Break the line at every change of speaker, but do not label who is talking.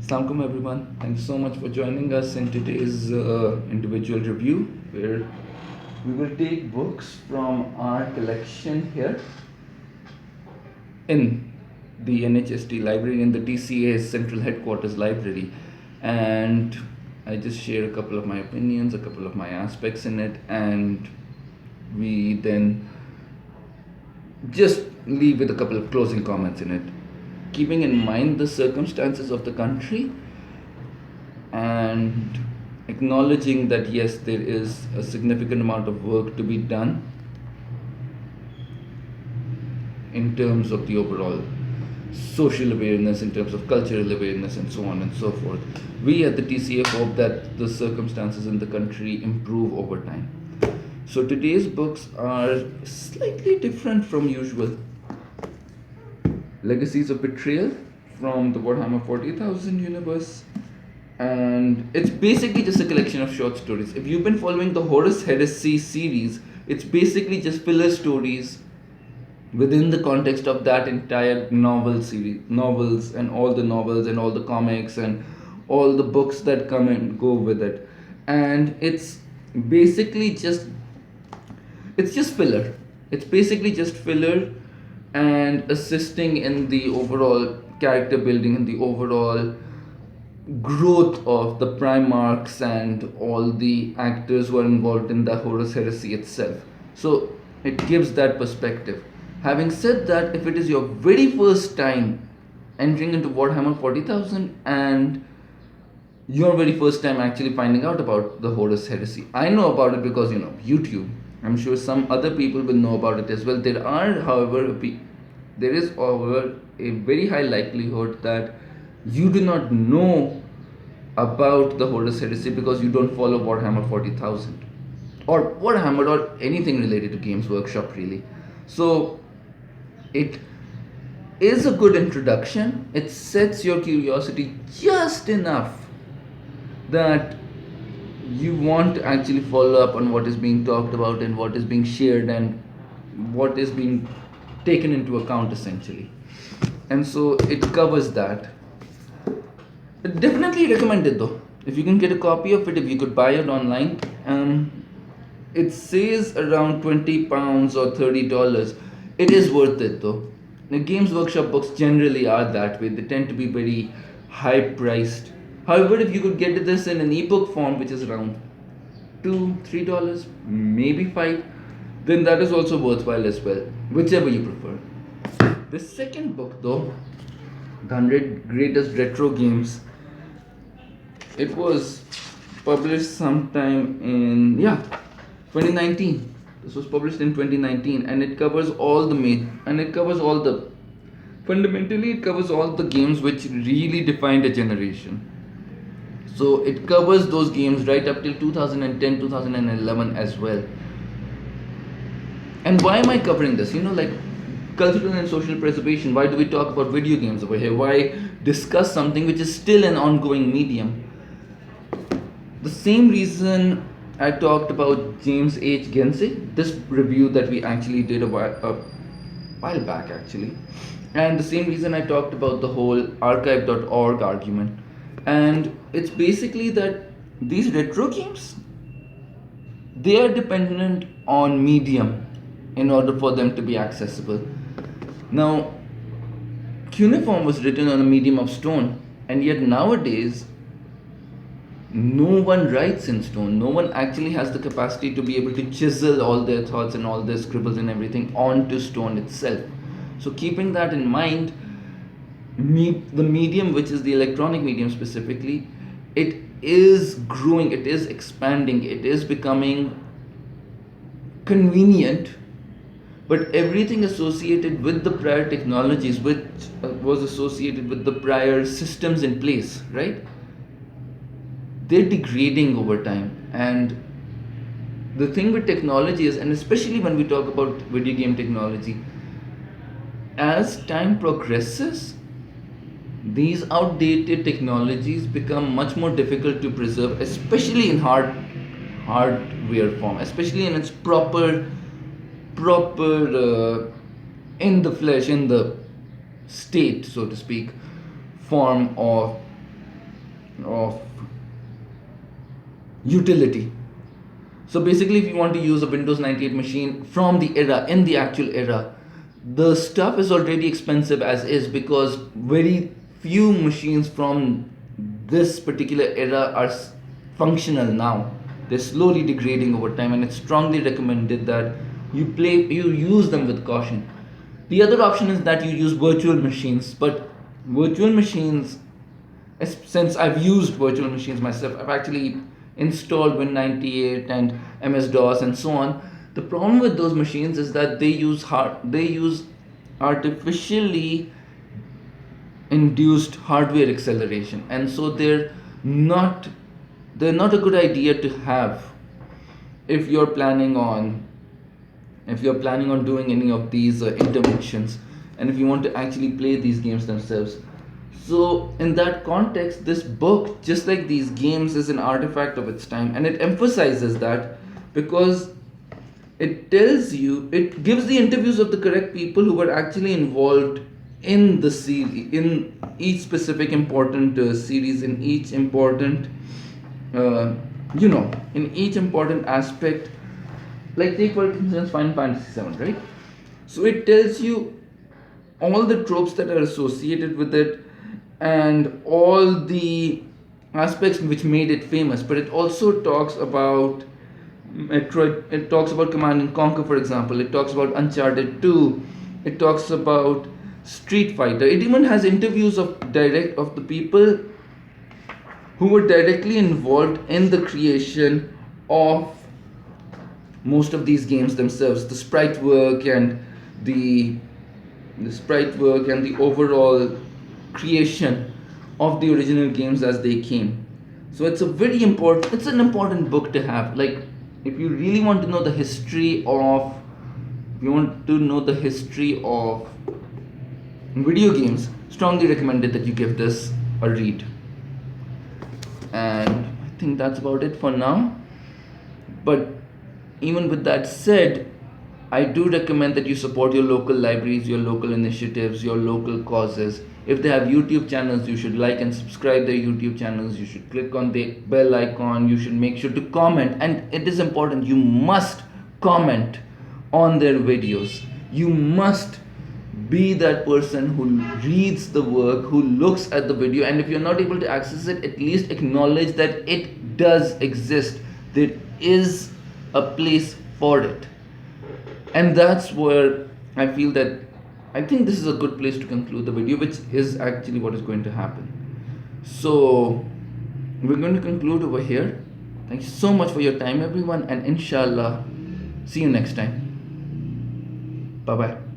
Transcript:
Assalamualaikum everyone. Thank you so much for joining us in today's individual review, where we will take books from our collection here in the NHST library, in the TCA's central headquarters library, and I just share a couple of my opinions, a couple of my aspects in it, and we then just leave with a couple of closing comments in it, keeping in mind the circumstances of the country and acknowledging that yes, there is a significant amount of work to be done in terms of the overall social awareness, in terms of cultural awareness, and so on and so forth. We at the TCA hope that the circumstances in the country improve over time. So today's books are slightly different from usual. Legacies of Betrayal from the Warhammer 40,000 universe, and it's basically just a collection of short stories. If you've been following the Horus Heresy series, it's basically just filler stories within the context of that entire novel series, novels and all the novels and all the comics and all the books that come and go with it. And it's basically just filler. It's basically just filler and assisting in the overall character building and the overall growth of the Primarchs and all the actors who are involved in the Horus Heresy itself. So it gives that perspective. Having said that, if it is your very first time entering into Warhammer 40,000 and your very first time actually finding out about the Horus Heresy, I know about it because YouTube. I'm sure some other people will know about it as well. There is, however, a very high likelihood that you do not know about the Horus Heresy because you don't follow Warhammer 40,000 or Warhammer or anything related to Games Workshop really. So it is a good introduction. It sets your curiosity just enough that you want to actually follow up on what is being talked about and what is being shared and what is being taken into account essentially. And so it covers that. Definitely recommend it though. If you can get a copy of it, if you could buy it online, it says around £20 or $30. It is worth it though. The Games Workshop books generally are that way. They tend to be very high priced. However, if you could get this in an ebook form, which is around $2-3, maybe $5, then that is also worthwhile as well, whichever you prefer. The second book though, The 100 Greatest Retro Games, it was published sometime in 2019. This was published in 2019, and it covers fundamentally it covers all the games which really defined a generation. So it covers those games right up till 2010, 2011 as well. And why am I covering this? Like cultural and social preservation. Why do we talk about video games over here? Why discuss something which is still an ongoing medium? The same reason I talked about James H. Gensey, this review that we actually did a while back actually. And the same reason I talked about the whole archive.org argument. And it's basically that these retro games, they are dependent on medium in order for them to be accessible. Now, cuneiform was written on a medium of stone, and yet nowadays no one writes in stone. No one actually has the capacity to be able to chisel all their thoughts and all their scribbles and everything onto stone itself. So keeping that in mind, the medium, which is the electronic medium specifically, it is growing, it is expanding, it is becoming convenient, but everything associated with the prior technologies, which was associated with the prior systems in place, right? They're degrading over time. And the thing with technology is, and especially when we talk about video game technology, as time progresses, these outdated technologies become much more difficult to preserve, especially in hardware form, especially in its proper in the flesh, in the state, so to speak, form of of utility. So basically, if you want to use a Windows 98 machine from the era, in the actual era, the stuff is already expensive as is, because very few machines from this particular era are functional now. They're slowly degrading over time, and it's strongly recommended that you use them with caution. The other option is that you use virtual machines, but virtual machines, since I've used virtual machines myself, I've actually installed Win98 and MS-DOS and so on. The problem with those machines is that they use artificially induced hardware acceleration, and so not they're not a good idea to have if you're planning on doing any of these interventions, and if you want to actually play these games themselves. So in that context, this book, just like these games, is an artifact of its time, and it emphasizes that, because it gives the interviews of the correct people who were actually involved in the series, in each specific important series, in each important in each important aspect. Like, take for instance Final Fantasy 7, right? So it tells you all the tropes that are associated with it and all the aspects which made it famous, but it also talks about Metroid, it talks about Command and Conquer, for example, it talks about Uncharted 2, it talks about Street Fighter. It even has interviews of the people who were directly involved in the creation of most of these games themselves, the sprite work and the overall creation of the original games as they came. So it's an important book to have. Like, if you really want to know the history of video games, strongly recommended that you give this a read. And I think that's about it for now. But even with that said, I do recommend that you support your local libraries, your local initiatives, your local causes. If they have YouTube channels, you should like and subscribe their YouTube channels. You should click on the bell icon. You should make sure to comment. And it is important, you must comment on their videos. You must be that person who reads the work, who looks at the video, and if you're not able to access it, at least acknowledge that it does exist. There is a place for it. And that's where I think this is a good place to conclude the video, which is actually what is going to happen. So we're going to conclude over here. Thank you so much for your time, everyone, and inshallah, see you next time. Bye bye.